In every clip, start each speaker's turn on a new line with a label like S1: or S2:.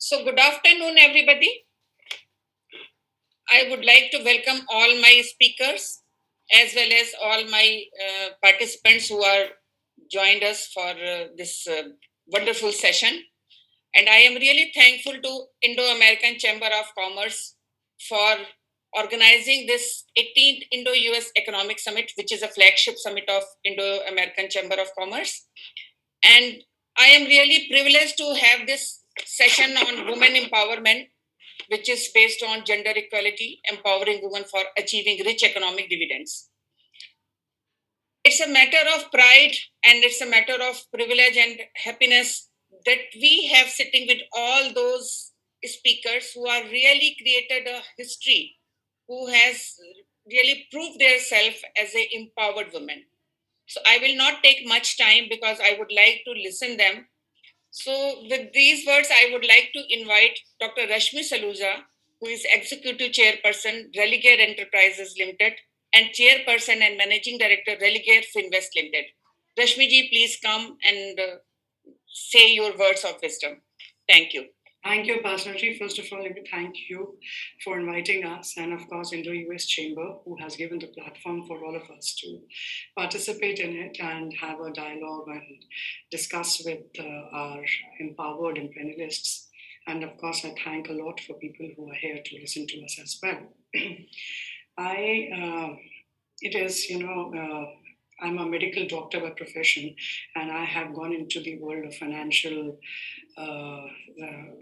S1: So, good afternoon, everybody. I would like to welcome all my speakers as well as all my participants who are joined us for this wonderful session. And I am really thankful to Indo-American Chamber of Commerce for organizing this 18th Indo-US Economic Summit, which is a flagship summit of Indo-American Chamber of Commerce. And I am really privileged to have this session on women empowerment, which is based on gender equality, empowering women for achieving rich economic dividends. It's a matter of pride and it's a matter of privilege and happiness that we have sitting with all those speakers who are really created a history, who has really proved themselves as a empowered woman. So I will not take much time because I would like to listen them. So, with these words, I would like to invite Dr. Rashmi Saluja, who is Executive Chairperson, Religare Enterprises Limited, and Chairperson and Managing Director, Religare Finvest Limited. Rashmi ji, please come and say your words of wisdom. Thank you.
S2: Thank you, Pastorji. First of all, let me thank you for inviting us and, of course, Indo-US Chamber, who has given the platform for all of us to participate in it and have a dialogue and discuss with our empowered imperialists. And, of course, I thank a lot for people who are here to listen to us as well. I'm a medical doctor by profession, and I have gone into the world of financial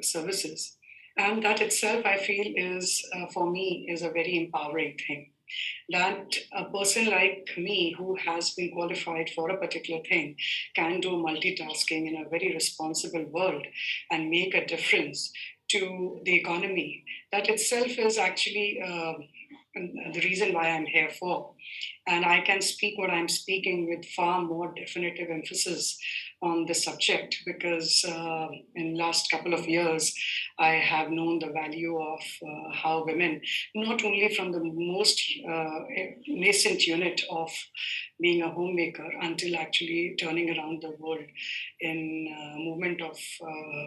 S2: services. And that itself, I feel, is for me is a very empowering thing. That a person like me who has been qualified for a particular thing can do multitasking in a very responsible world and make a difference to the economy. That itself is actually the reason why I'm here for. And I can speak what I'm speaking with far more definitive emphasis on this subject because in last couple of years, I have known the value of how women, not only from the most nascent unit of being a homemaker until actually turning around the world in movement of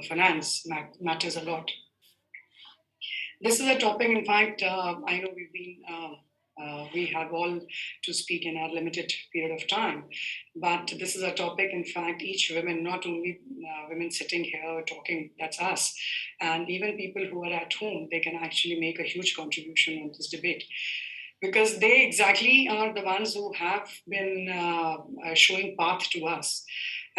S2: finance matters a lot. This is a topic, in fact, I know we have all to speak in our limited period of time, but this is a topic, in fact, each woman, not only women sitting here talking, that's us, and even people who are at home, they can actually make a huge contribution on this debate because they exactly are the ones who have been showing path to us.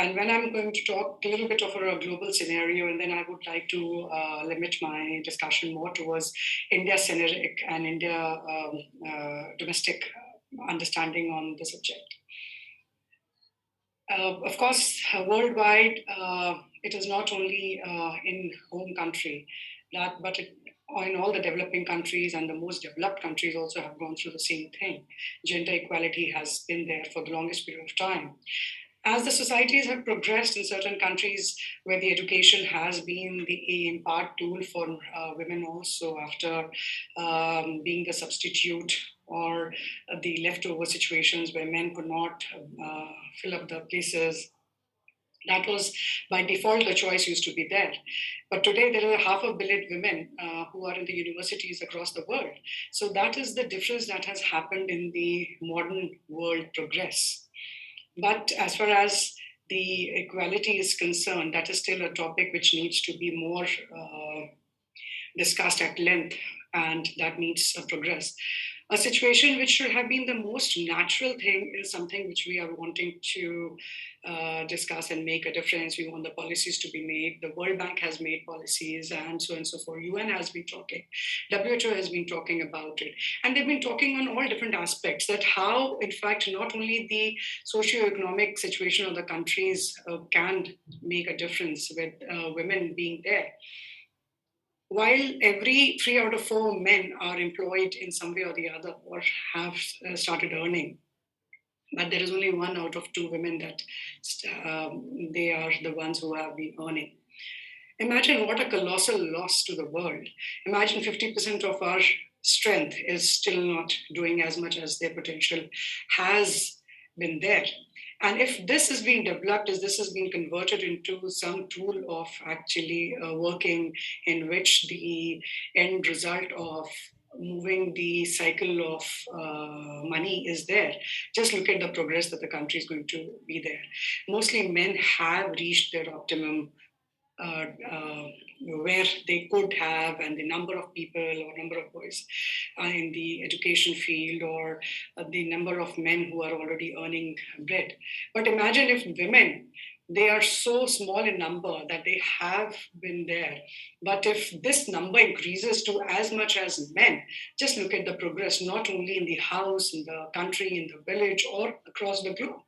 S2: And when I'm going to talk a little bit of a global scenario, and then I would like to limit my discussion more towards India-centric and India domestic understanding on the subject. Of course, worldwide, it is not only in home country, but in all the developing countries and the most developed countries also have gone through the same thing. Gender equality has been there for the longest period of time. As the societies have progressed in certain countries where the education has been the in part tool for women also after being the substitute or the leftover situations where men could not fill up the places, that was by default the choice used to be there. But today there are 500 million women who are in the universities across the world. So that is the difference that has happened in the modern world progress. But as far as the equality is concerned, that is still a topic which needs to be more discussed at length, and that needs a progress. A situation which should have been the most natural thing is something which we are wanting to discuss and make a difference. We want the policies to be made. The World Bank has made policies and so forth. UN has been talking. WHO has been talking about it. And they've been talking on all different aspects that how, in fact, not only the socio-economic situation of the countries can make a difference with women being there, while every 3 out of 4 men are employed in some way or the other or have started earning, but there is only 1 out of 2 women that they are the ones who have been earning. Imagine what a colossal loss to the world. Imagine 50% of our strength is still not doing as much as their potential has been there. And if this is being developed, is this is being converted into some tool of actually working in which the end result of moving the cycle of money is there, just look at the progress that the country is going to be there. Mostly men have reached their optimum uh, uh, where they could have, and the number of people or number of boys in the education field, or the number of men who are already earning bread. But imagine if women, they are so small in number that they have been there. But if this number increases to as much as men, just look at the progress, not only in the house, in the country, in the village, or across the globe.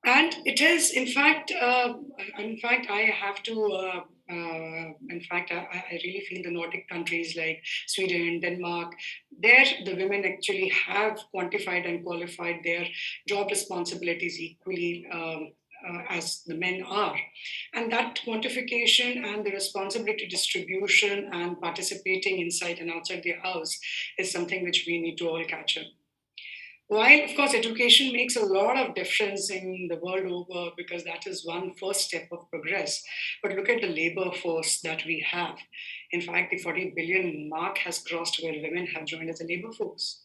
S2: And it is, in fact, I have to. In fact, I really feel the Nordic countries like Sweden, Denmark, there the women actually have quantified and qualified their job responsibilities equally. As the men are. And that quantification and the responsibility distribution and participating inside and outside the house is something which we need to all catch up. While, of course, education makes a lot of difference in the world over because that is one first step of progress. But look at the labor force that we have. In fact, the 40 billion mark has crossed where women have joined as a labor force.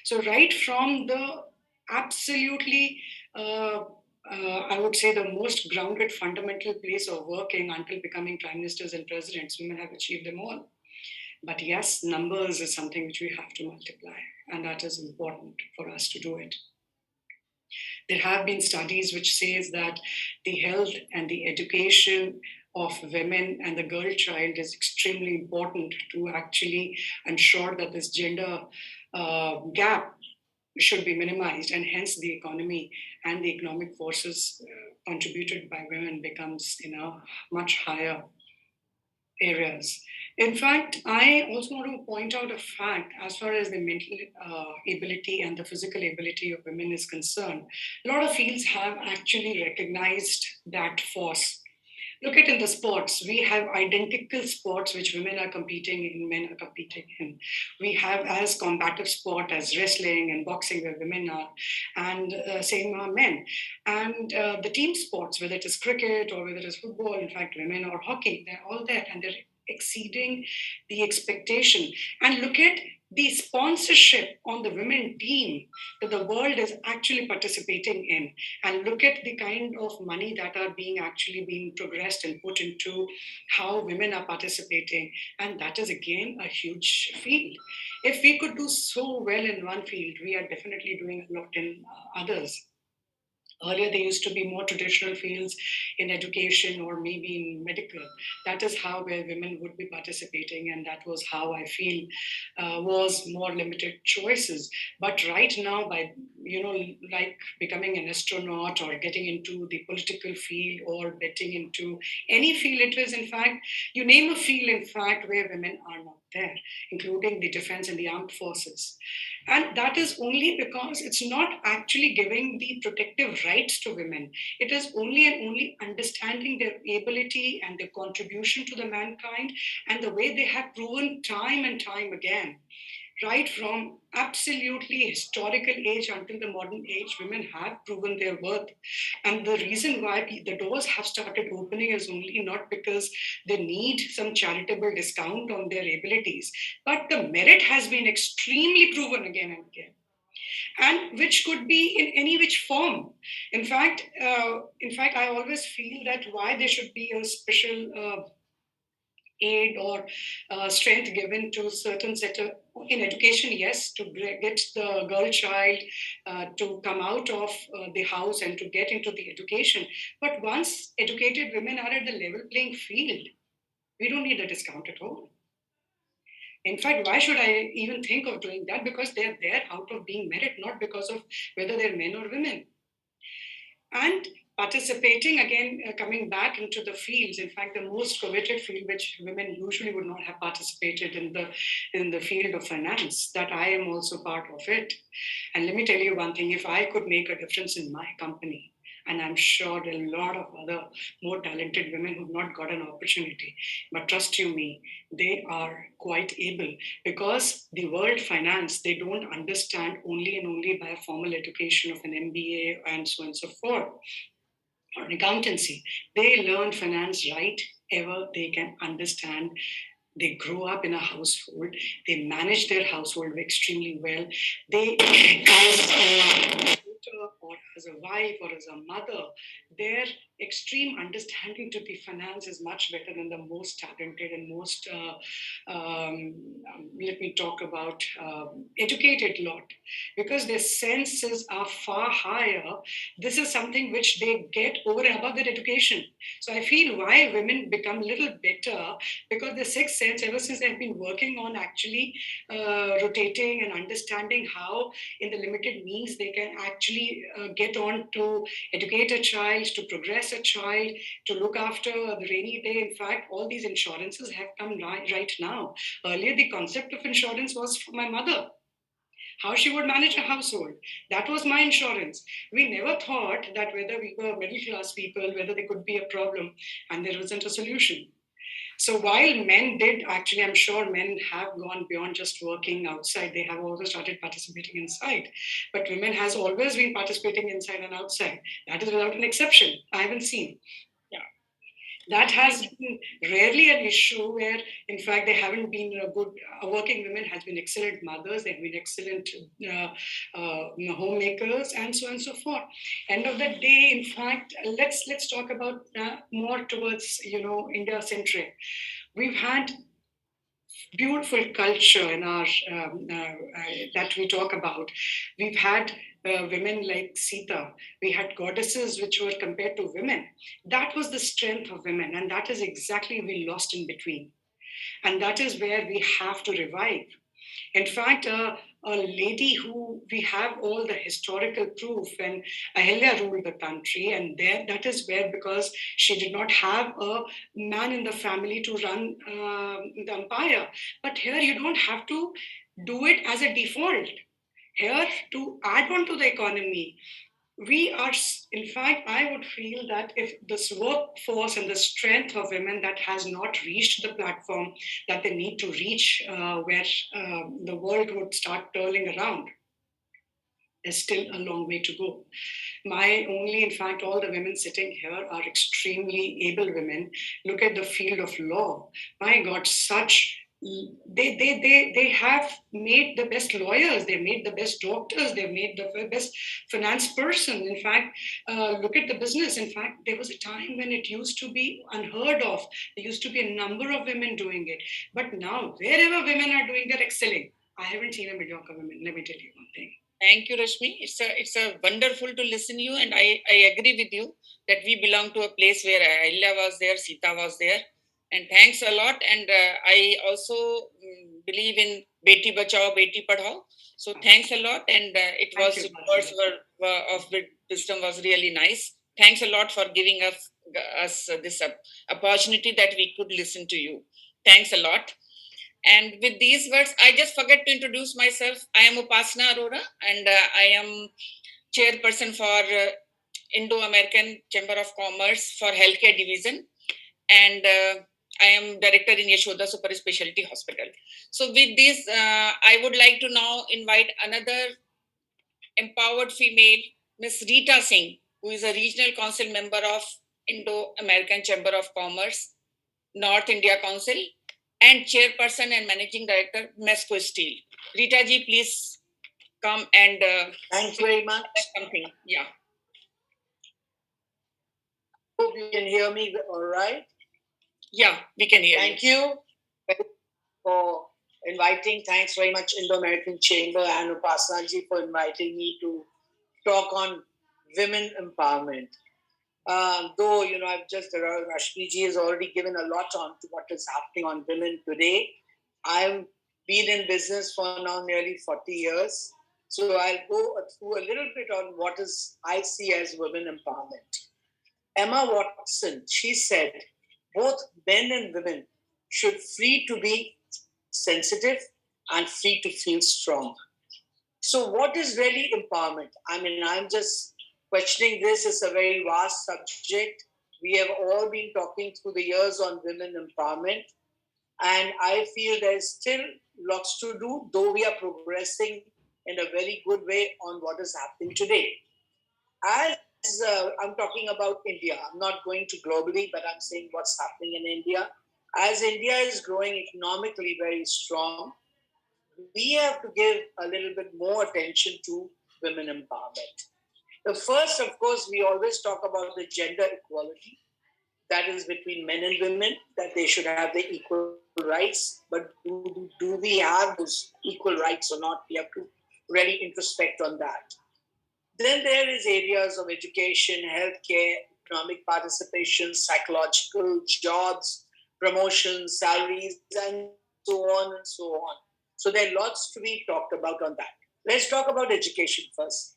S2: So, right from the absolutely, I would say, the most grounded fundamental place of working until becoming prime ministers and presidents, women have achieved them all. But yes, numbers is something which we have to multiply, and that is important for us to do it. There have been studies which says that the health and the education of women and the girl child is extremely important to actually ensure that this gender gap should be minimized, and hence the economy and the economic forces contributed by women becomes in a much higher areas. In fact, I also want to point out a fact as far as the mental ability and the physical ability of women is concerned. A lot of fields have actually recognized that force. Look at in the sports, we have identical sports which women are competing in, men are competing in. We have as combative sport as wrestling and boxing where women are, and same are men. And the team sports, whether it is cricket or whether it is football, in fact, women or hockey, they're all there and they're exceeding the expectation. And look at the sponsorship on the women team that the world is actually participating in, and look at the kind of money that are being actually being progressed and put into how women are participating, and that is again a huge field. If we could do so well in one field, we are definitely doing a lot in others. Earlier, there used to be more traditional fields in education or maybe in medical. That is how where women would be participating, and that was how I feel was more limited choices. But right now, by like becoming an astronaut or getting into the political field or getting into any field, it is in fact you name a field in fact where women are not there, including the defense and the armed forces. And that is only because it's not actually giving the protective rights to women. It is only and only understanding their ability and their contribution to the mankind and the way they have proven time and time again. Right from absolutely historical age until the modern age, women have proven their worth. And the reason why the doors have started opening is only not because they need some charitable discount on their abilities, but the merit has been extremely proven again and again, and which could be in any which form. In fact, I always feel that why there should be a special aid or strength given to certain set of in education, yes, to get the girl child to come out of the house and to get into the education. But once educated women are at the level playing field, we don't need a discount at all. In fact, why should I even think of doing that? Because they're there out of being merit, not because of whether they're men or women. And participating again, coming back into the fields, in fact, the most coveted field which women usually would not have participated in the field of finance, that I am also part of it. And let me tell you one thing, if I could make a difference in my company, And I'm sure there are a lot of other more talented women who've not got an opportunity. But trust you me, they are quite able, because the world finance, they don't understand only and only by a formal education of an MBA and so on and so forth, or accountancy. They learn finance right ever they can understand. They grow up in a household, they manage their household extremely well. They, as a daughter or as a wife or as a mother, their extreme understanding to the finance is much better than the most talented and most, let me talk about educated lot, because their senses are far higher. This is something which they get over and above their education. So I feel why women become a little better, because the sixth sense, ever since I've been working on actually rotating and understanding how, in the limited means, they can actually get on to educate a child, to progress a child, to look after the rainy day. In fact, all these insurances have come right now. Earlier, the concept of insurance was for my mother, how she would manage a household. That was my insurance. We never thought that whether we were middle class people, whether there could be a problem and there wasn't a solution. So while men did actually, I'm sure men have gone beyond just working outside. They have also started participating inside. But women has always been participating inside and outside. That is without an exception. I haven't seen. Yeah. That has been rarely an issue where, in fact, they haven't been a good, working women has been excellent mothers, they've been excellent homemakers, and so on and so forth. End of the day, in fact, let's talk about more towards, India centric. We've had beautiful culture in our that we talk about. We've had women like Sita. We had goddesses which were compared to women. That was the strength of women, and that is exactly we lost in between. And that is where we have to revive. In fact, a lady who we have all the historical proof when Ahilya ruled the country, and there that is where, because she did not have a man in the family to run the empire. But here you don't have to do it as a default. Here, to add on to the economy, we are, in fact, I would feel that if this workforce and the strength of women that has not reached the platform that they need to reach, where the world would start turning around, there's still a long way to go. My only, in fact, all the women sitting here are extremely able women. Look at the field of law. My God, such they have made the best lawyers, they've made the best doctors, they've made the best finance person. In fact, look at the business. In fact, there was a time when it used to be unheard of. There used to be a number of women doing it. But now, wherever women are doing, they're excelling. I haven't seen a mediocre woman, let me tell you one thing.
S1: Thank you, Rashmi. It's a wonderful to listen to you, and I agree with you that we belong to a place where Ahilya was there, Sita was there, and thanks a lot. And I also believe in Beti Bachao, Beti Padhao. So thanks a lot, and it
S2: Thank
S1: was
S2: you,
S1: words of wisdom was really nice. Thanks a lot for giving us this opportunity that we could listen to you. Thanks a lot. And with these words, I just forget to introduce myself. I am Upasana Arora, and I am chairperson for Indo-American Chamber of Commerce for Healthcare Division, and I am director in Yashoda Super Specialty Hospital. So with this, I would like to now invite another empowered female, Ms. Rita Singh, who is a regional council member of Indo-American Chamber of Commerce, North India Council, and chairperson and managing director, Mesco Steel. Rita ji, please come and
S3: thanks very much.
S1: Something, yeah.
S3: Hope you can hear me all right.
S1: Yeah, we can hear
S3: Thank you for inviting. Thanks very much, Indo-American Chamber and Upasana ji for inviting me to talk on women empowerment. Though, I've just, Rashmi ji has already given a lot on to what is happening on women today. I've been in business for now nearly 40 years. So I'll go through a little bit on what I see as women empowerment. Emma Watson, she said, both men and women should free to be sensitive and free to feel strong. So what is really empowerment? I mean, I'm just Questioning this is a very vast subject. We have all been talking through the years on women empowerment, and I feel there's still lots to do, though we are progressing in a very good way on what is happening today. As I'm talking about India, I'm not going to globally, but I'm saying what's happening in India. As India is growing economically very strong, we have to give a little bit more attention to women empowerment. The first, of course, we always talk about the gender equality that is between men and women, that they should have the equal rights. But do we have those equal rights or not? We have to really introspect on that. Then there is areas of education, healthcare, economic participation, psychological, jobs, promotions, salaries, and so on and so on. So there are lots to be talked about on that. Let's talk about education first.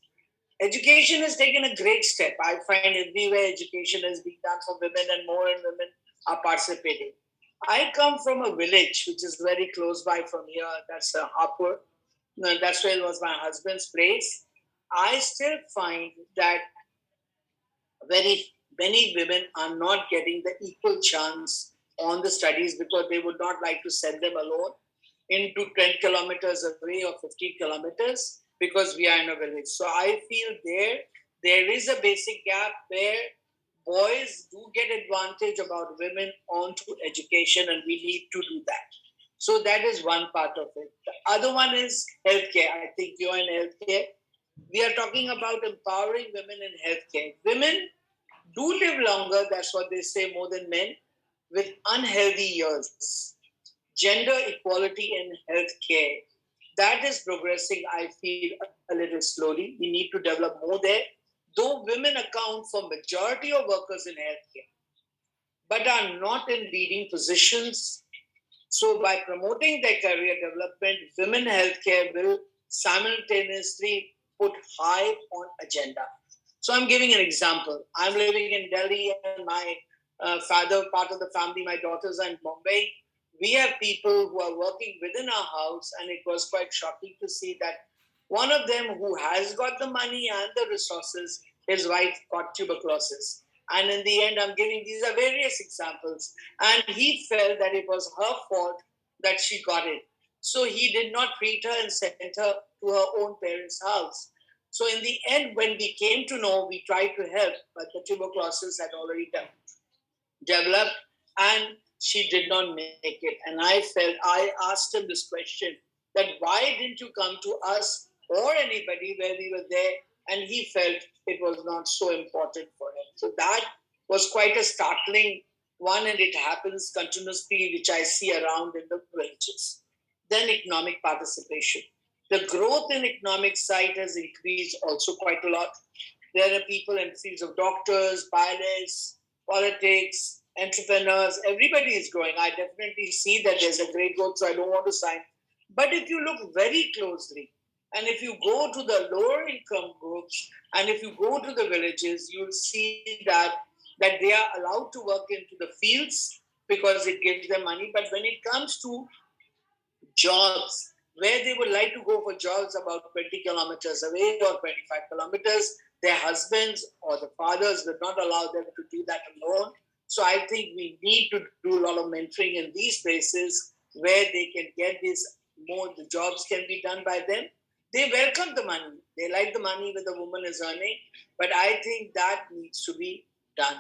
S3: Education has taken a great step. I find everywhere education is being done for women, and more and women are participating. I come from a village which is very close by from here. That's Harper. That's where was my husband's place. I still find that very many women are not getting the equal chance on the studies because they would not like to send them alone into 10 kilometers away or 15 kilometers because we are in a village. So I feel there is a basic gap where boys do get advantage about women onto education, and we need to do that. So that is one part of it. The other one is healthcare. I think you're in healthcare. We are talking about empowering women in healthcare. Women do live longer, that's what they say, more than men, with unhealthy years. Gender equality in healthcare, that is progressing, I feel, a little slowly. We need to develop more there, though women account for majority of workers in healthcare, but are not in leading positions. So by promoting their career development, women healthcare will simultaneously put high on agenda. So I'm giving an example. I'm living in Delhi, and my father, part of the family, my daughters are in Bombay. We have people who are working within our house, and it was quite shocking to see that one of them who has got the money and the resources, his wife got tuberculosis. And in the end, I'm giving these are various examples. And he felt that it was her fault that she got it. So he did not treat her and sent her to her own parents' house. So in the end, when we came to know, we tried to help, but the tuberculosis had already developed, and she did not make it. And I asked him this question, that why didn't you come to us or anybody where we were there? And he felt it was not so important for him. So that was quite a startling one, and it happens continuously, which I see around in the villages. Then economic participation. The growth in economic side has increased also quite a lot. There are people in fields of doctors, pilots, politics, entrepreneurs. Everybody is growing. I definitely see that there's a great growth, so I don't want to sign. But if you look very closely, and if you go to the lower income groups, and if you go to the villages, you'll see that they are allowed to work into the fields because it gives them money. But when it comes to jobs, where they would like to go for jobs about 20 kilometers away or 25 kilometers, their husbands or the fathers would not allow them to do that alone. So I think we need to do a lot of mentoring in these places where they can get this more, the jobs can be done by them. They welcome the money. They like the money that the woman is earning, but I think that needs to be done.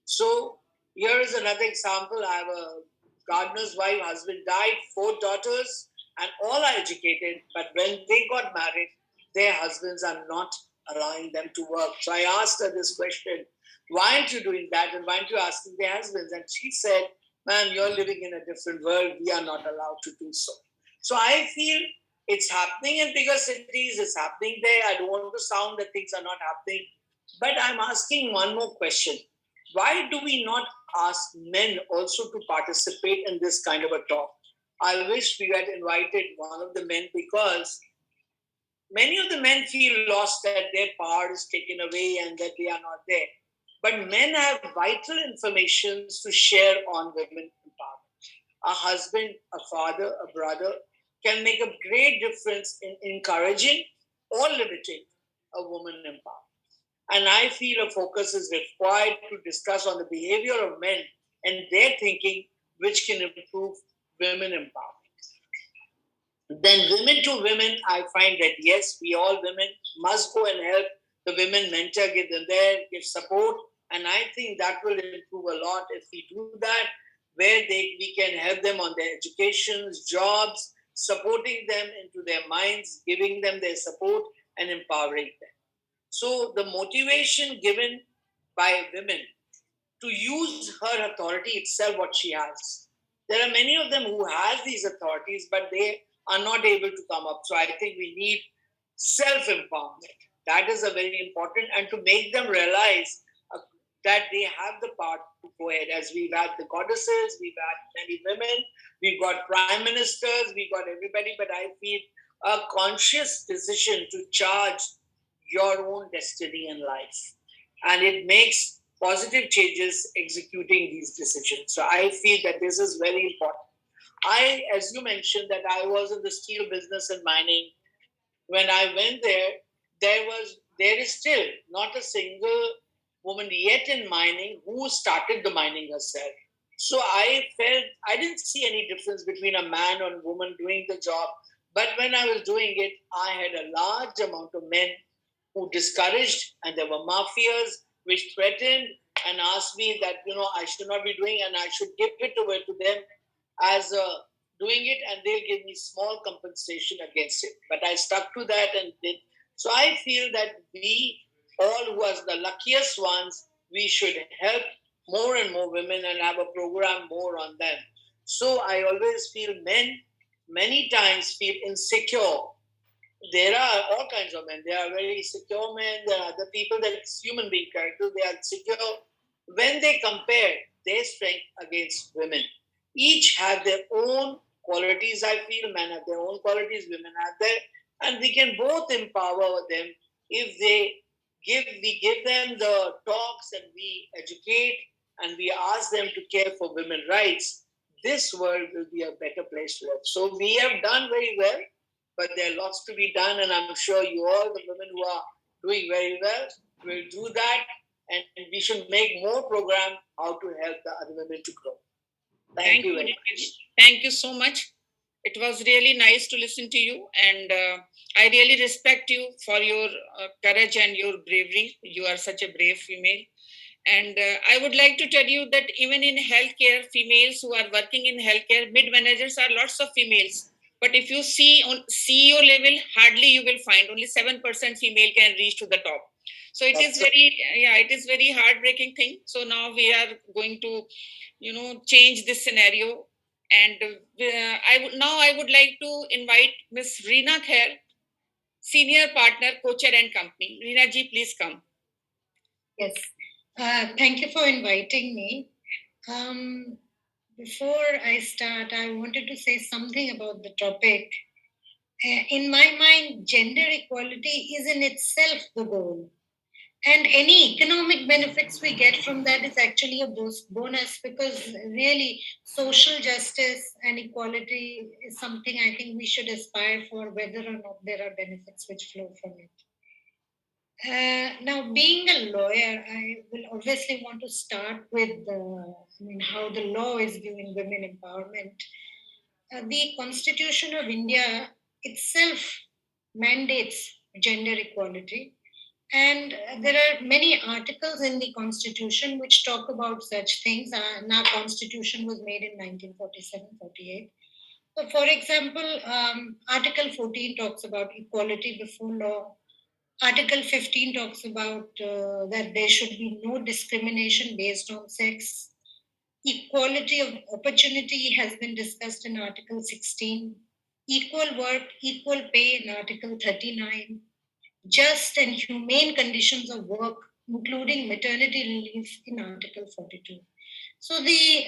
S3: So here is another example. I have a gardener's wife, husband died, 4 daughters, and all are educated. But when they got married, their husbands are not allowing them to work. So I asked her this question, why aren't you doing that? And why aren't you asking their husbands? And she said, ma'am, you're living in a different world. We are not allowed to do so. So I feel it's happening in bigger cities, it's happening there. I don't want to sound that things are not happening. But I'm asking one more question. Why do we not ask men also to participate in this kind of a talk? I wish we had invited one of the men, because many of the men feel lost that their power is taken away and that they are not there. But men have vital information to share on women empowerment. A husband, a father, a brother can make a great difference in encouraging or limiting a woman empowerment. And I feel a focus is required to discuss on the behavior of men and their thinking, which can improve women empowerment. Then women to women, I find that yes, we all women must go and help the women, mentor, give them there, give support. And I think that will improve a lot if we do that, where we can help them on their educations, jobs, supporting them into their minds, giving them their support and empowering them. So the motivation given by women to use her authority itself, what she has. There are many of them who have these authorities, but they are not able to come up. So I think we need self-empowerment. That is a very important, and to make them realize that they have the power to go ahead. As we've had the goddesses, we've had many women, we've got prime ministers, we've got everybody, but I feel a conscious decision to charge your own destiny in life. And it makes positive changes executing these decisions. So I feel that this is very important. As you mentioned, that I was in the steel business and mining. When I went there, there is still not a single woman yet in mining who started the mining herself. So I felt I didn't see any difference between a man or woman doing the job. But when I was doing it, I had a large amount of men who discouraged, and there were mafias which threatened and asked me that I should not be doing, and I should give it away to them as doing it, and they'll give me small compensation against it. But I stuck to that and did. So I feel that we all who are the luckiest ones, we should help more and more women and have a program more on them. So I always feel men many times feel insecure. There are all kinds of men. There are very secure men. There are the people that it's human being character. They are secure. When they compare their strength against women, each have their own qualities. I feel men have their own qualities, women have their, and we can both empower them if we give them the talks and we educate and we ask them to care for women rights. This world will be a better place to live. So we have done very well, but there are lots to be done, and I'm sure you all, the women who are doing very well, will do that, and we should make more program how to help the other women to grow. Thank you very much.
S1: Thank you so much. It was really nice to listen to you, and I really respect you for your courage and your bravery. You are such a brave female. And I would like to tell you that even in healthcare, females who are working in healthcare, mid managers are lots of females. But if you see on CEO level, hardly you will find only 7% female can reach to the top. So it is very, it is very heartbreaking thing. So now we are going to, change this scenario. And I would like to invite Miss Reena Khair, senior partner, co-chair and company. Reena ji, please come.
S4: Yes. Thank you for inviting me. Before I start, I wanted to say something about the topic. In my mind, gender equality is in itself the goal. And any economic benefits we get from that is actually a bonus, because really social justice and equality is something I think we should aspire for, whether or not there are benefits which flow from it. Now, being a lawyer, I will obviously want to start with how the law is viewing women empowerment. The Constitution of India itself mandates gender equality. And there are many articles in the Constitution which talk about such things. And our Constitution was made in 1947-48. So, for example, Article 14 talks about equality before law. Article 15 talks about that there should be no discrimination based on sex. Equality of opportunity has been discussed in Article 16. Equal work, equal pay in Article 39. Just and humane conditions of work, including maternity leave in Article 42. So the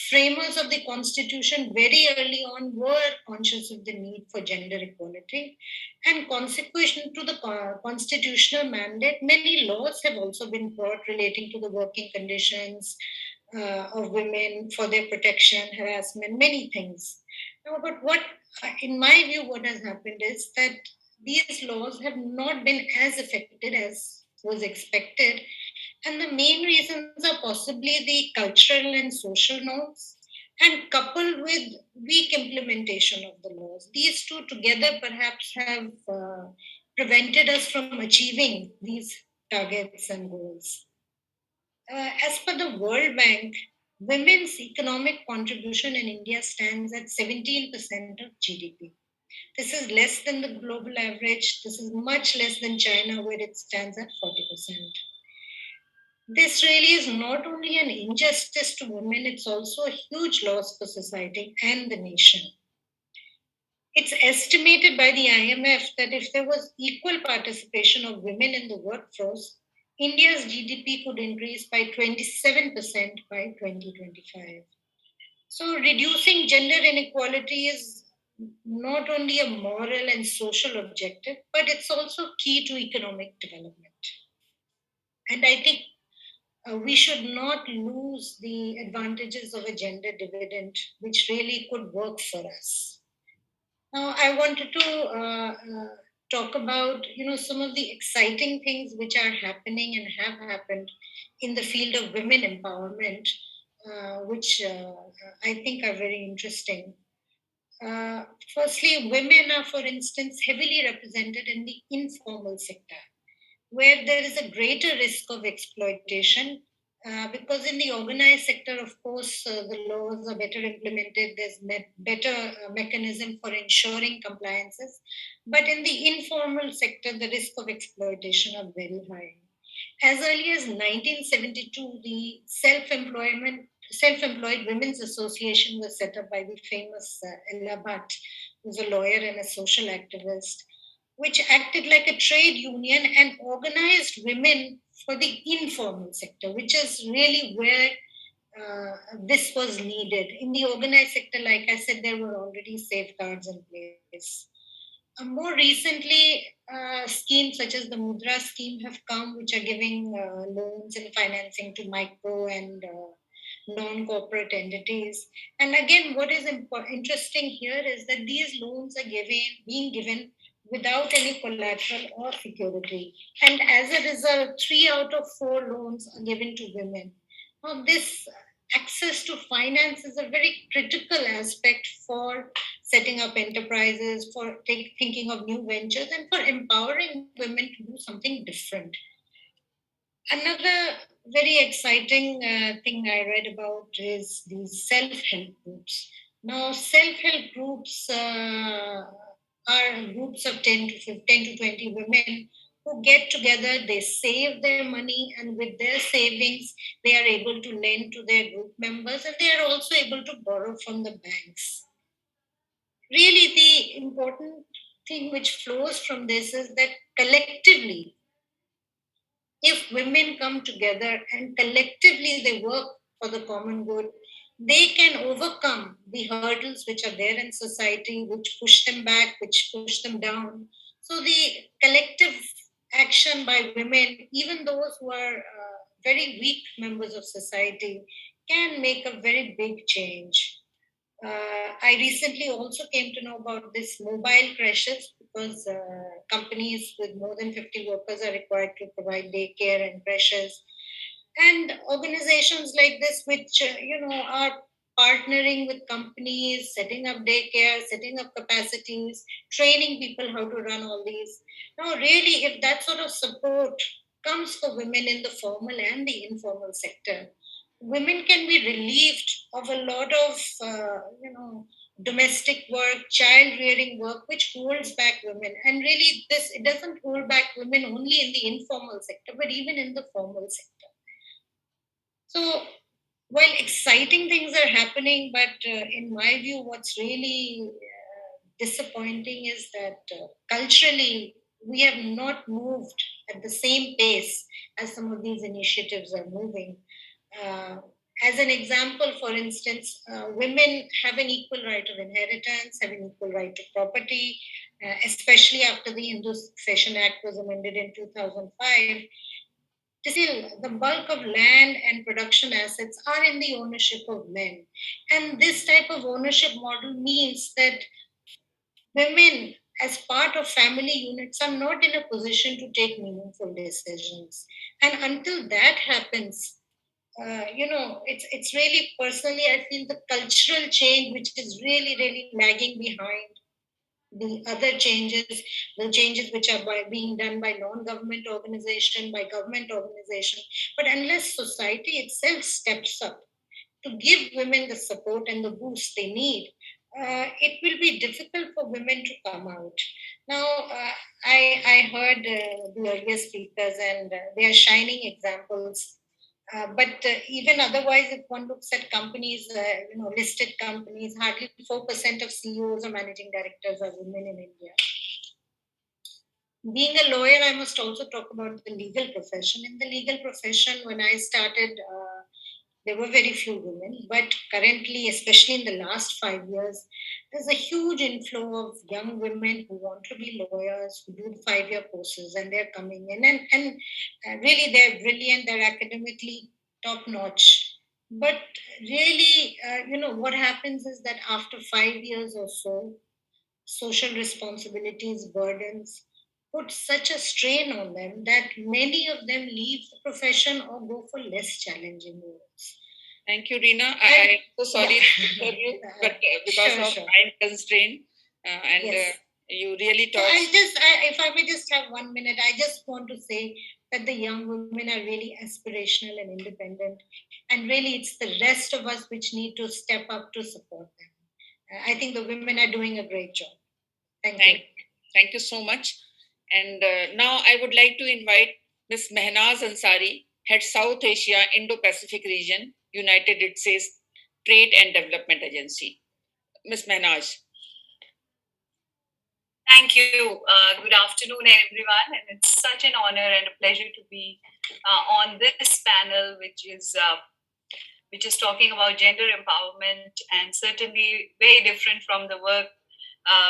S4: framers of the Constitution very early on were conscious of the need for gender equality, and consequent to the constitutional mandate, many laws have also been brought relating to the working conditions of women, for their protection, harassment, many things. Now, but what, in my view, what has happened is that these laws have not been as effective as was expected. And the main reasons are possibly the cultural and social norms, and coupled with weak implementation of the laws. These two together perhaps have prevented us from achieving these targets and goals. As per the World Bank, women's economic contribution in India stands at 17% of GDP. This is less than the global average. This is much less than China, where it stands at 40%. This really is not only an injustice to women, it's also a huge loss for society and the nation. It's estimated by the IMF that if there was equal participation of women in the workforce, India's GDP could increase by 27% by 2025. So, reducing gender inequality is not only a moral and social objective, but it's also key to economic development. And I think we should not lose the advantages of a gender dividend, which really could work for us. Now, I wanted to talk about some of the exciting things which are happening and have happened in the field of women empowerment, which I think are very interesting. Uh, Firstly, women are, for instance, heavily represented in the informal sector, where there is a greater risk of exploitation. Because in the organized sector, of course, the laws are better implemented, there's better mechanism for ensuring compliances. But in the informal sector, the risk of exploitation are very high. As early as 1972, the Self-Employed Women's Association was set up by the famous Ella Bhatt, who's a lawyer and a social activist, which acted like a trade union and organized women for the informal sector, which is really where this was needed. In the organized sector, like I said, there were already safeguards in place. More recently, schemes such as the Mudra scheme have come, which are giving loans and financing to micro and non-corporate entities. And again, what is interesting here is that these loans are being given without any collateral or security. And as a result, 3 out of 4 loans are given to women. Now, this access to finance is a very critical aspect for setting up enterprises, for thinking of new ventures, and for empowering women to do something different. Another very exciting thing I read about is these self help groups. Now, self help groups are groups of 10 to 20 women who get together, they save their money, and with their savings, they are able to lend to their group members, and they are also able to borrow from the banks. Really, the important thing which flows from this is that collectively, if women come together and collectively they work for the common good, they can overcome the hurdles which are there in society, which push them back, which push them down. So, the collective action by women, even those who are very weak members of society, can make a very big change. I recently also came to know about this mobile crashes, because companies with more than 50 workers are required to provide daycare and crashes. And organizations like this, which are partnering with companies, setting up daycare, setting up capacities, training people how to run all these. Now, really, if that sort of support comes for women in the formal and the informal sector, women can be relieved of a lot of domestic work, child rearing work, which holds back women. And really, this it doesn't hold back women only in the informal sector, but even in the formal sector. So, while exciting things are happening, but in my view, what's really disappointing is that culturally we have not moved at the same pace as some of these initiatives are moving. Uh, as an example, for instance, women have an equal right of inheritance, have an equal right to property, especially after the Hindu Succession Act was amended in 2005. Still, the bulk of land and production assets are in the ownership of men. And this type of ownership model means that women as part of family units are not in a position to take meaningful decisions. And until that happens, it's really personally, I feel the cultural change which is really lagging behind the other changes, the changes which are being done by non-government organization, by government organization. But unless society itself steps up to give women the support and the boost they need, it will be difficult for women to come out. Now, I heard the earlier speakers, and they are shining examples. But even otherwise, if one looks at companies, listed companies, hardly 4% of CEOs or managing directors are women in India. Being a lawyer, I must also talk about the legal profession. In the legal profession, when I started, there were very few women, but currently, especially in the last 5 years, there's a huge inflow of young women who want to be lawyers, who do 5 year courses, and they're coming in, and really they're brilliant, they're academically top notch. But really, what happens is that after 5 years or so, social responsibilities, burdens put such a strain on them that many of them leave the profession or go for less challenging roles.
S1: Thank you, Reena. I'm so sorry to disturb you, but because
S4: Sure,
S1: of
S4: sure.
S1: time constraint, and
S4: Yes.
S1: you really
S4: So
S1: talk.
S4: if I may just have 1 minute, I just want to say that the young women are really aspirational and independent, and really it's the rest of us which need to step up to support them. I think the women are doing a great job. Thank you.
S1: Thank you so much. And now I would like to invite Ms. Mehnaz Ansari, Head South Asia Indo-Pacific Region, United States Trade and Development Agency. Ms. Mehnaz.
S5: Thank you. Good afternoon, everyone. And it's such an honor and a pleasure to be on this panel, which is talking about gender empowerment, and certainly very different from the work.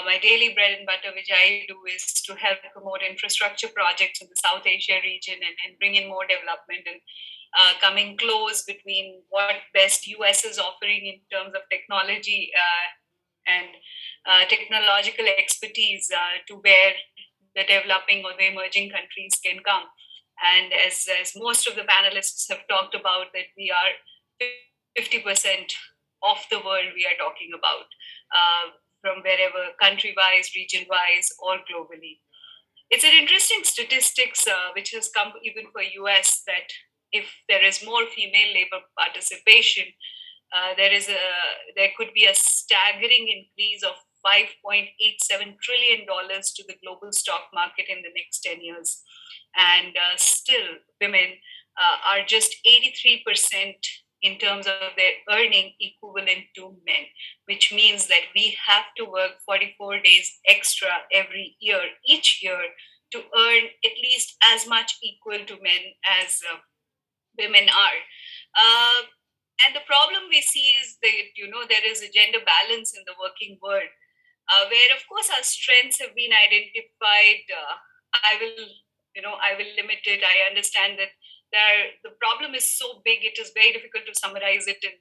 S5: My daily bread and butter, which I do, is to help promote infrastructure projects in the South Asia region and bring in more development and coming close between what best US is offering in terms of technology and technological expertise to where the developing or the emerging countries can come. And as most of the panelists have talked about, that we are 50% of the world we are talking about, from wherever, country-wise, region-wise, or globally. It's an interesting statistics which has come even for US, that if there is more female labor participation, there could be a staggering increase of $5.87 trillion to the global stock market in the next 10 years. And still, women are just 83% in terms of their earning equivalent to men, which means that we have to work 44 days extra each year, to earn at least as much equal to men as women are. And the problem we see is that there is a gender balance in the working world, where of course our strengths have been identified. I will limit it. I understand that the problem is so big; it is very difficult to summarize it in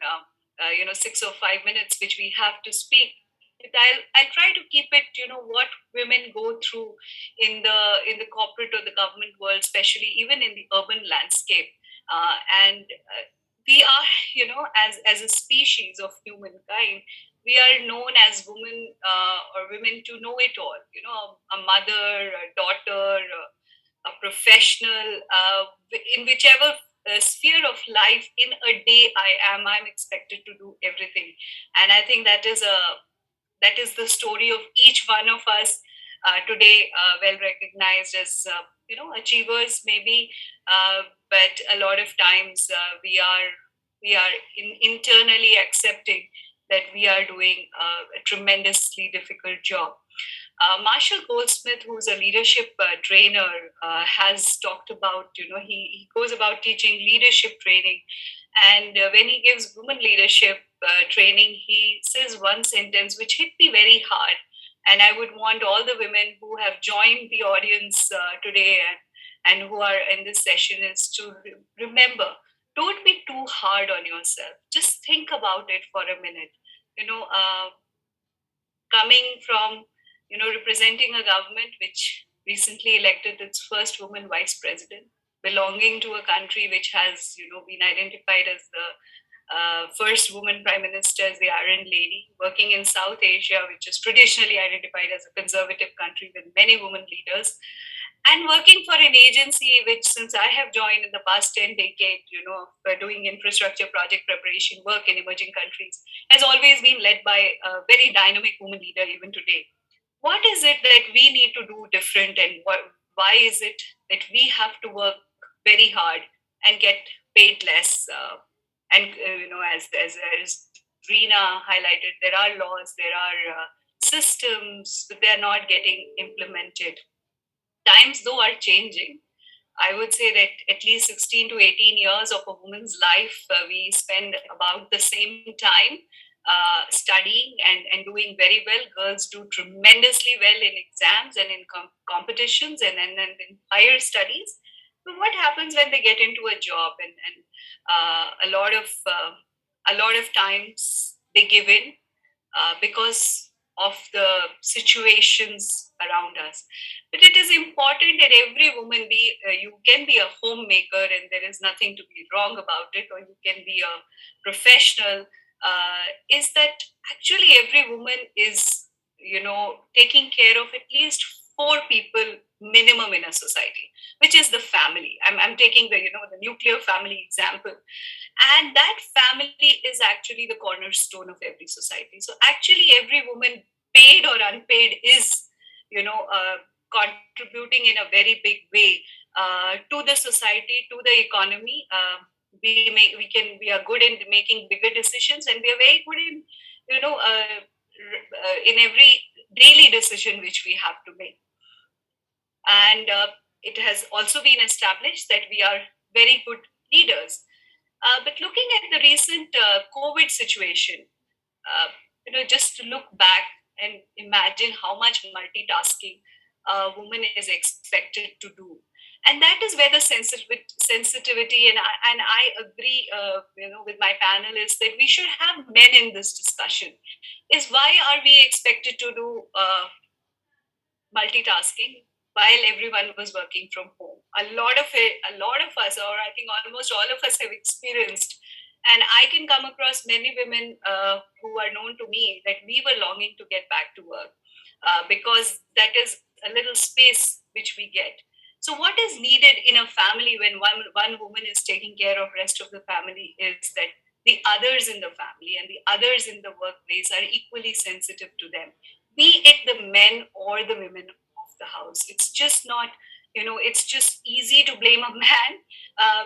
S5: 6 or 5 minutes, which we have to speak. But I'll try to keep it. What women go through in the corporate or the government world, especially even in the urban landscape, and we are, as a species of humankind, we are known as women or women to know it all. A mother, a daughter, a professional, in whichever sphere of life in a day I'm expected to do everything. And I think that is the story of each one of us today, well recognized as achievers maybe, but a lot of times we are internally accepting that we are doing a tremendously difficult job. Marshall Goldsmith, who's a leadership trainer, has talked about, he goes about teaching leadership training. And when he gives women leadership training, he says one sentence which hit me very hard. And I would want all the women who have joined the audience today and who are in this session is to remember, don't be too hard on yourself. Just think about it for a minute. Coming from representing a government which recently elected its first woman vice president, belonging to a country which has, been identified as the first woman prime minister as the Iron Lady, working in South Asia, which is traditionally identified as a conservative country with many women leaders, and working for an agency which, since I have joined in the past 10 decades, doing infrastructure project preparation work in emerging countries, has always been led by a very dynamic woman leader even today. What is it that we need to do different, and why is it that we have to work very hard and get paid less? And as Rina highlighted, there are laws, there are systems, but they're not getting implemented. Times though are changing. I would say that at least 16 to 18 years of a woman's life, we spend about the same time studying and doing very well. Girls do tremendously well in exams and in competitions and in higher studies. But what happens when they get into a job, and a lot of times they give in because of the situations around us. But it is important that every woman be, you can be a homemaker and there is nothing to be wrong about it, or you can be a professional. Is that actually every woman is, taking care of at least four people minimum in a society, which is the family. I'm taking the nuclear family example, and that family is actually the cornerstone of every society. So actually every woman, paid or unpaid, is contributing in a very big way to the society, to the economy. We are good in making bigger decisions, and we are very good in in every daily decision which we have to make. And it has also been established that we are very good leaders. But looking at the recent COVID situation, just to look back and imagine how much multitasking a woman is expected to do. And that is where the sensitivity, and I agree, with my panel, is that we should have men in this discussion. Is why are we expected to do multitasking while everyone was working from home? A lot of us, or I think almost all of us, have experienced, and I can come across many women who are known to me, that we were longing to get back to work because that is a little space which we get. So what is needed in a family when one woman is taking care of rest of the family is that the others in the family and the others in the workplace are equally sensitive to them, be it the men or the women of the house. It's just not, it's just easy to blame a man,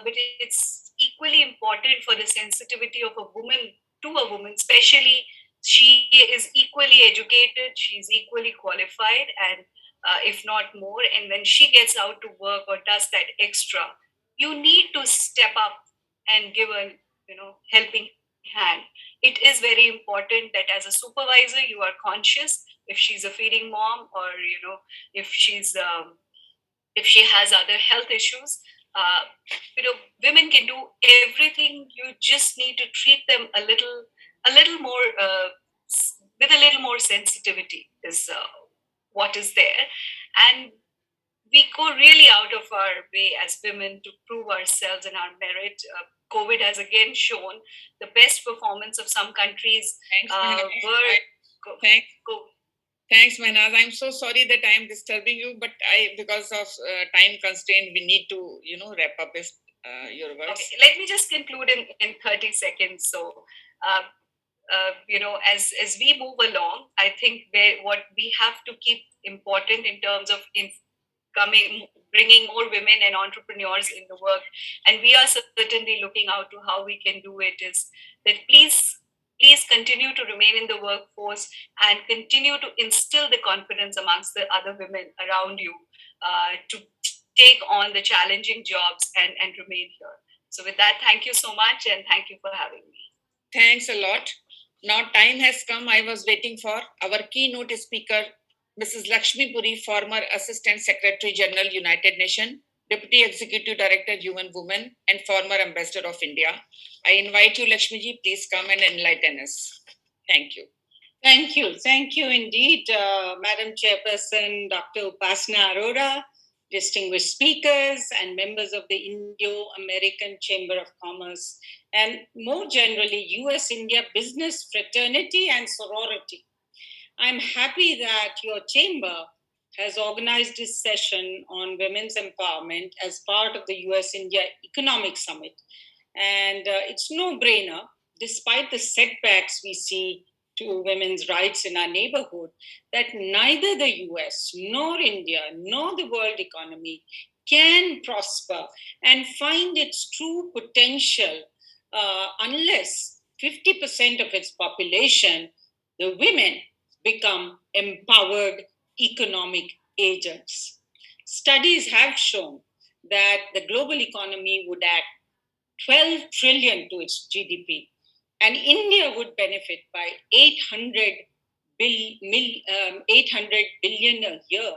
S5: but it's equally important for the sensitivity of a woman to a woman, especially she is equally educated, she's equally qualified, and if not more. And when she gets out to work or does that extra, you need to step up and give a helping hand. It is very important that as a supervisor you are conscious if she's a feeding mom, or if she's if she has other health issues. uh, Women can do everything. You just need to treat them a little more with a little more sensitivity is what is there. And we go really out of our way as women to prove ourselves and our merit. COVID has again shown the best performance of some countries.
S1: Thanks, Mehnaz.
S5: Were
S1: Thanks.
S5: go,
S1: Thanks, Mehnaz. I'm so sorry that I am disturbing you, but because of time constraint, we need to, wrap up your words.
S5: Okay, let me just conclude in 30 seconds. So, as we move along, I think what we have to keep important in terms of bringing more women and entrepreneurs in the work, and we are certainly looking out to how we can do it, is that please continue to remain in the workforce and continue to instill the confidence amongst the other women around you to take on the challenging jobs and remain here. So with that, thank you so much, and thank you for having me.
S1: Thanks a lot. Now time has come. I was waiting for our keynote speaker, Mrs. Lakshmi Bhuri, former Assistant Secretary General, United Nations, Deputy Executive Director, Human Women, and former Ambassador of India. I invite you, Lakshmi ji, please come and enlighten us. Thank you.
S6: Thank you. Thank you indeed, Madam Chairperson, Dr. Upasana Arora, distinguished speakers, and members of the Indo-American Chamber of Commerce, and more generally, US India business fraternity and sorority. I'm happy that your chamber has organized this session on women's empowerment as part of the US India Economic Summit. And it's no brainer, despite the setbacks we see to women's rights in our neighborhood, that neither the US nor India nor the world economy can prosper and find its true potential unless 50% of its population, the women, become empowered economic agents. Studies have shown that the global economy would add 12 trillion to its GDP, and India would benefit by 800 billion a year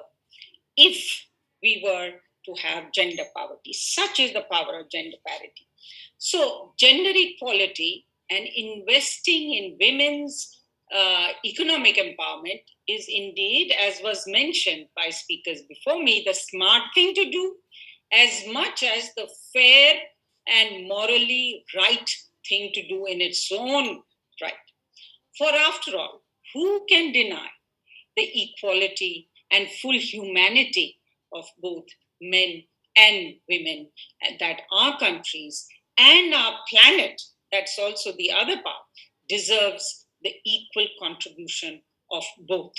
S6: if we were to have gender poverty. Such is the power of gender parity. So, gender equality and investing in women's economic empowerment is indeed, as was mentioned by speakers before me, the smart thing to do as much as the fair and morally right thing to do in its own right. For after all, who can deny the equality and full humanity of both men and women that our countries and our planet, that's also the other part, deserves the equal contribution of both.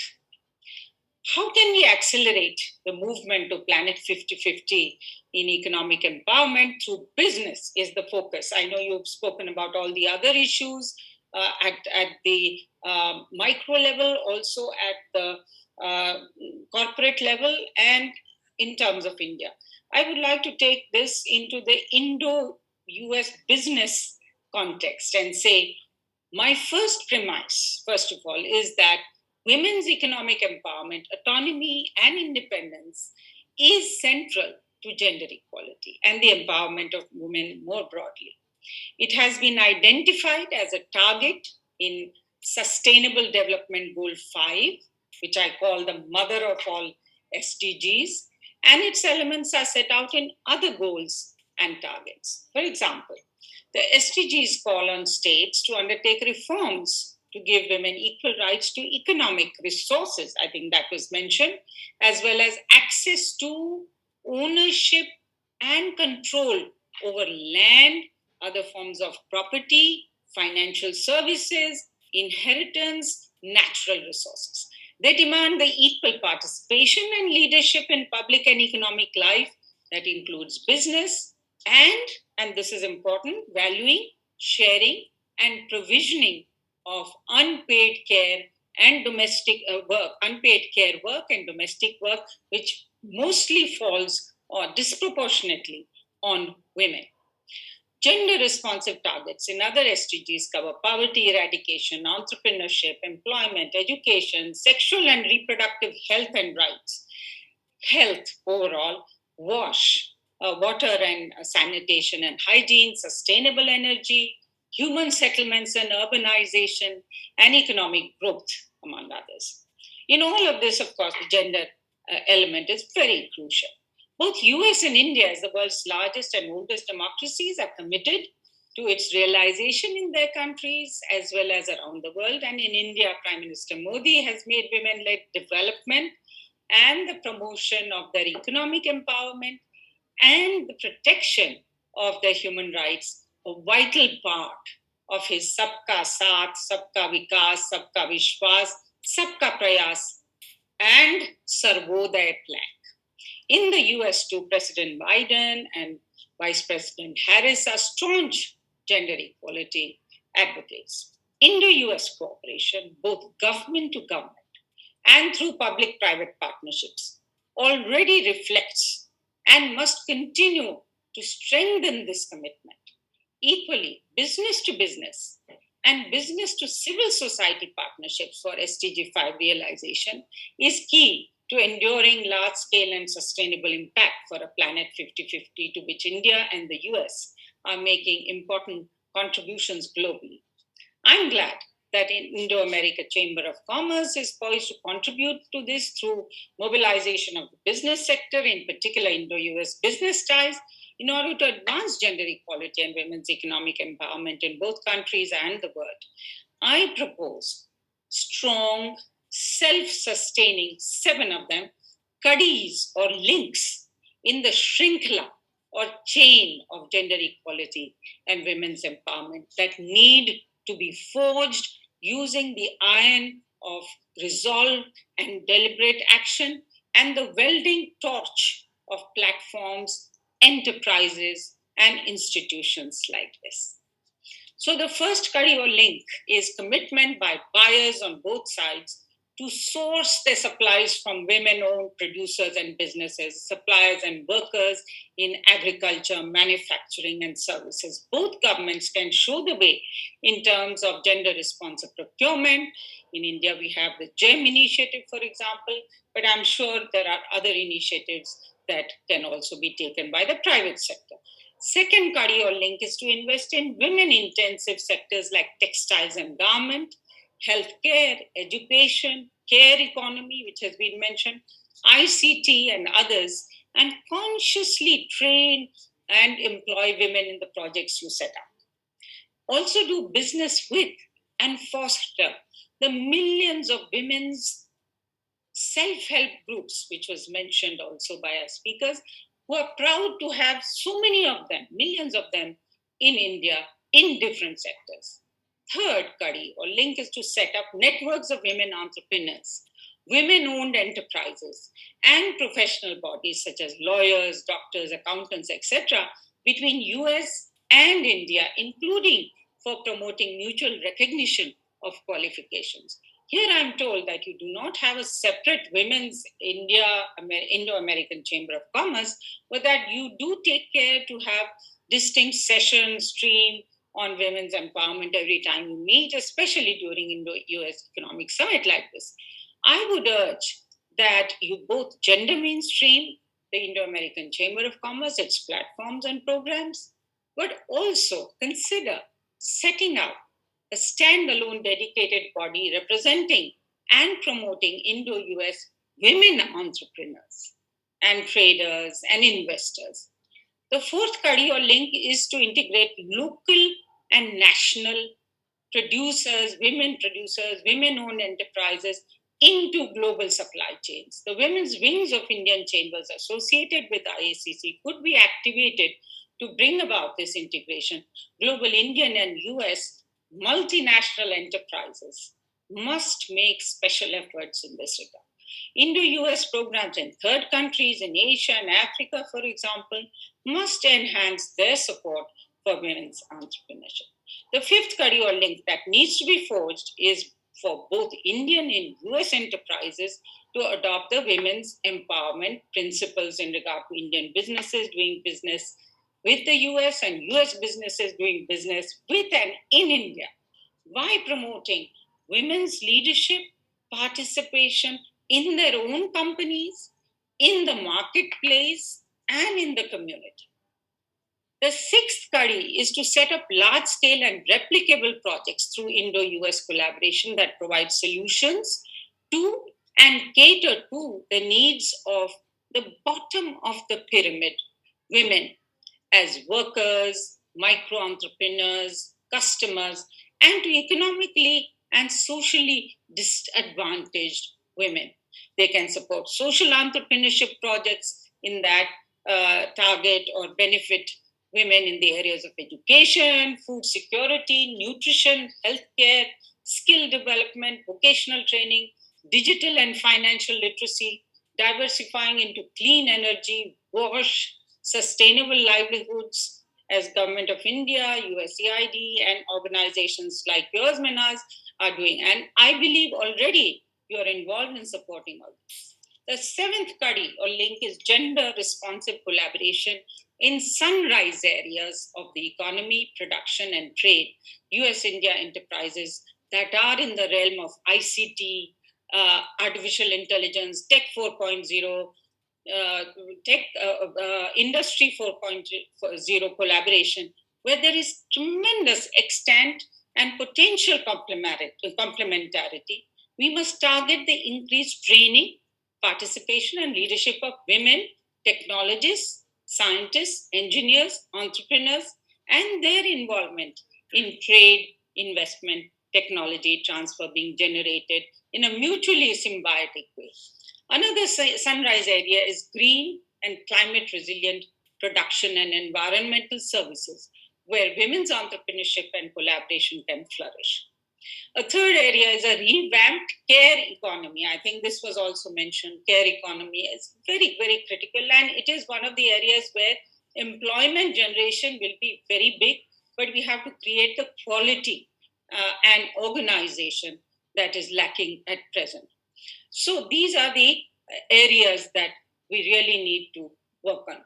S6: How can we accelerate the movement to Planet 50/50 in economic empowerment through business is the focus. I know you've spoken about all the other issues at the micro level, also at the corporate level, and in terms of India. I would like to take this into the Indo-US business context and say, my first premise, first of all, is that women's economic empowerment, autonomy, and independence is central to gender equality and the empowerment of women more broadly. It has been identified as a target in Sustainable Development Goal 5, which I call the mother of all SDGs, and its elements are set out in other goals and targets. For example, the SDGs call on states to undertake reforms to give women equal rights to economic resources. I think that was mentioned, as well as access to ownership and control over land, other forms of property, financial services, inheritance, natural resources. They demand the equal participation and leadership in public and economic life that includes business and this is important, valuing, sharing, and provisioning of unpaid care and domestic work, unpaid care work and domestic work, which mostly falls or disproportionately on women. Gender responsive targets in other SDGs cover poverty eradication, entrepreneurship, employment, education, sexual and reproductive health and rights, health overall, water and sanitation and hygiene, sustainable energy, human settlements and urbanization, and economic growth, among others. In all of this, of course, the gender element is very crucial. Both US and India, as the world's largest and oldest democracies, are committed to its realization in their countries as well as around the world. And in India, Prime Minister Modi has made women led development and the promotion of their economic empowerment and the protection of their human rights a vital part of his Sabka Saath, Sabka Vikas, Sabka Vishwas, Sabka Prayas, and Sarvodaya plan. In the US, too, President Biden and Vice President Harris are staunch gender equality advocates. Indo-US cooperation, both government to government and through public-private partnerships, already reflects and must continue to strengthen this commitment. Equally, business to business and business to civil society partnerships for SDG 5 realization is key to enduring large scale and sustainable impact for a Planet 50/50 to which India and the US are making important contributions globally. I'm glad that Indo-American Chamber of Commerce is poised to contribute to this through mobilization of the business sector, in particular Indo-US business ties, in order to advance gender equality and women's economic empowerment in both countries and the world. I propose strong, self-sustaining, 7 of them, kadis or links in the shrinkla or chain of gender equality and women's empowerment that need to be forged using the iron of resolve and deliberate action and the welding torch of platforms, enterprises, and institutions like this. So the first kadi or link is commitment by buyers on both sides to source their supplies from women-owned producers and businesses, suppliers and workers in agriculture, manufacturing, and services. Both governments can show the way in terms of gender-responsive procurement. In India, we have the GEM initiative, for example, but I'm sure there are other initiatives that can also be taken by the private sector. Second kadi or link is to invest in women-intensive sectors like textiles and garment, healthcare, education, care economy, which has been mentioned, ICT and others, and consciously train and employ women in the projects you set up. Also do business with and foster the millions of women's self-help groups, which was mentioned also by our speakers, who are proud to have so many of them, millions of them in India in different sectors. Third kadi or link is to set up networks of women entrepreneurs, women-owned enterprises, and professional bodies such as lawyers, doctors, accountants, etc., between US and India, including for promoting mutual recognition of qualifications. Here I'm told that you do not have a separate women's Indo-American Chamber of Commerce, but that you do take care to have distinct sessions, stream on women's empowerment every time you meet, especially during Indo-US Economic Summit like this. I would urge that you both gender mainstream the Indo-American Chamber of Commerce, its platforms and programs, but also consider setting up a standalone dedicated body representing and promoting Indo-US women entrepreneurs and traders and investors. The fourth kadi or link is to integrate local and national producers, women-owned enterprises into global supply chains. The women's wings of Indian chambers associated with IACC could be activated to bring about this integration. Global Indian and US multinational enterprises must make special efforts in this regard. Indo-US programs in third countries in Asia and Africa, for example, must enhance their support for women's entrepreneurship. The fifth kadi or link that needs to be forged is for both Indian and US enterprises to adopt the women's empowerment principles in regard to Indian businesses doing business with the US and US businesses doing business with and in India by promoting women's leadership, participation in their own companies, in the marketplace, and in the community. The sixth kadi is to set up large-scale and replicable projects through Indo-US collaboration that provide solutions to and cater to the needs of the bottom of the pyramid women as workers, micro-entrepreneurs, customers, and to economically and socially disadvantaged women. They can support social entrepreneurship projects in that target or benefit women in the areas of education, food security, nutrition, healthcare, skill development, vocational training, digital and financial literacy, diversifying into clean energy, wash, sustainable livelihoods, as Government of India, USAID, and organizations like yours, Manaz, are doing. And I believe already you are involved in supporting all this. The seventh kadi or link is gender responsive collaboration in sunrise areas of the economy, production, and trade. US-India enterprises that are in the realm of ICT, artificial intelligence, tech 4.0, industry 4.0 collaboration, where there is tremendous extent and potential complementarity, we must target the increased training, participation, and leadership of women, technologists, scientists, engineers, entrepreneurs, and their involvement in trade, investment, technology transfer being generated in a mutually symbiotic way. Another sunrise area is green and climate resilient production and environmental services, where women's entrepreneurship and collaboration can flourish. A third area is a revamped care economy. I think this was also mentioned. Care economy is very, very critical, and it is one of the areas where employment generation will be very big, but we have to create the quality and organization that is lacking at present. So these are the areas that we really need to work on.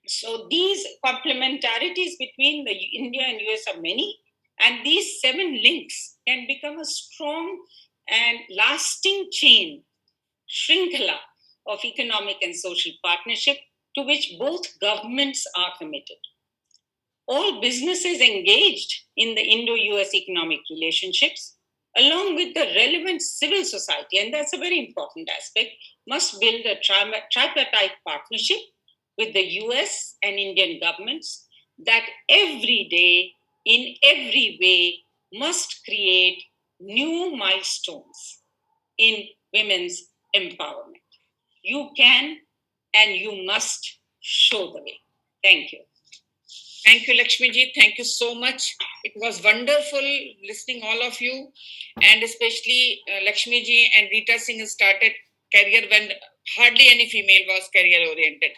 S6: So these complementarities between the India and US are many, and these 7 links can become a strong and lasting chain, shrinkala of economic and social partnership to which both governments are committed. All businesses engaged in the Indo-US economic relationships, along with the relevant civil society, and that's a very important aspect, must build a tripartite partnership with the US and Indian governments that every day, in every way, must create new milestones in women's empowerment. You can and you must show the way. Thank you.
S1: Thank you, Lakshmi ji. Thank you so much. It was wonderful listening all of you, and especially Lakshmi ji and Rita Singh started career when hardly any female was career oriented.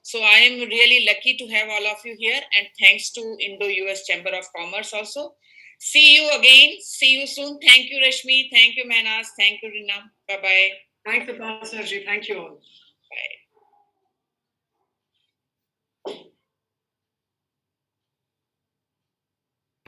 S1: So I am really lucky to have all of you here, and thanks to Indo-US Chamber of Commerce also. See you again. See you soon. Thank you, Rashmi. Thank you, Manas. Thank you, Rina. Bye-bye.
S2: Thanks, Upasana ji. Thank you all.
S1: Bye.